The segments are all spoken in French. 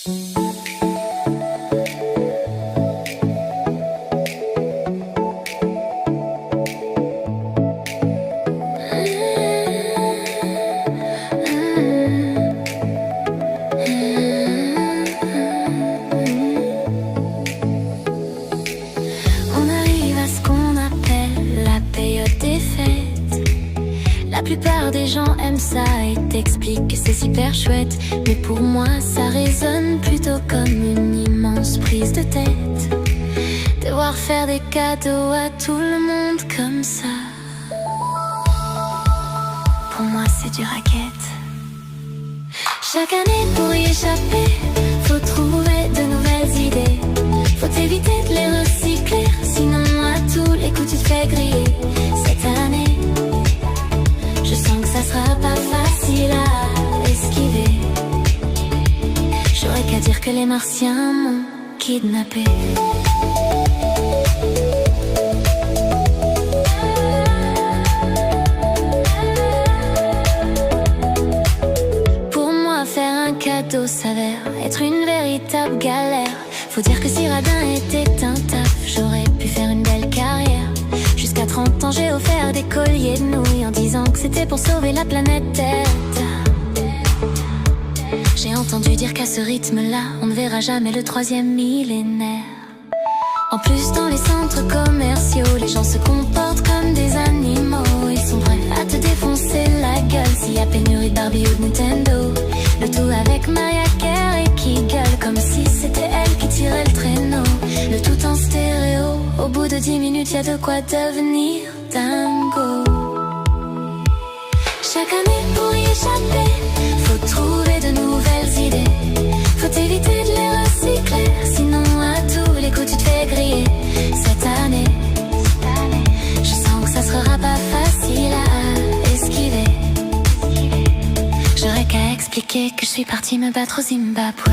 On arrive à ce qu'on appelle la période des fêtes. La plupart des gens aiment ça et t'expliquent que c'est super chouette. Mais pour moi ça résonne plutôt comme une immense prise de tête. Devoir faire des cadeaux à tout le monde comme ça, pour moi c'est du racket. Chaque année pour y échapper, faut trouver de nouvelles idées. Faut éviter de les recycler, sinon à tous les coups tu te fais griller. Cette année, je sens que ça sera pas facile à esquiver. J'aurais qu'à dire que les martiens m'ont kidnappé. Pour moi faire un cadeau s'avère être une véritable galère. Faut dire que si radin était un taf, j'aurais pu faire une belle carrière. Jusqu'à 30 ans j'ai offert des colliers de nouilles en disant que c'était pour sauver la planète Terre. J'ai entendu dire qu'à ce rythme-là, on ne verra jamais le 3e millénaire. En plus dans les centres commerciaux, les gens se comportent comme des animaux. Ils sont prêts à te défoncer la gueule s'il y a pénurie de Barbie ou de Nintendo. Le tout avec Mariah Carey qui gueule comme si c'était elle qui tirait le traîneau. Le tout en stéréo, au bout de 10 minutes y a de quoi devenir dingo. Chaque année pour y échapper, faut trouver de nouvelles idées. Faut éviter de les recycler, sinon à tous les coups tu te fais griller. Cette année, je sens que ça sera pas facile à esquiver. J'aurais qu'à expliquer que je suis partie me battre au Zimbabwe.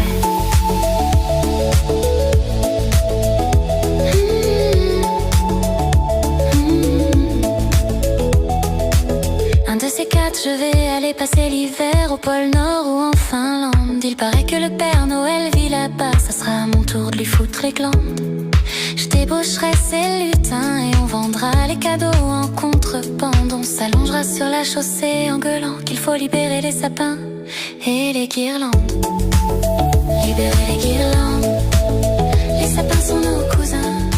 Un de ces quatre, je vais aller passer l'hiver au pôle Nord ou en Finlande. Il paraît que le Père Noël vit là-bas, ça sera à mon tour de lui foutre les glandes. Je débaucherai ses lutins et on vendra les cadeaux en contrebande. On s'allongera sur la chaussée en gueulant qu'il faut libérer les sapins et les guirlandes. Libérer les guirlandes, les sapins sont nos cousins.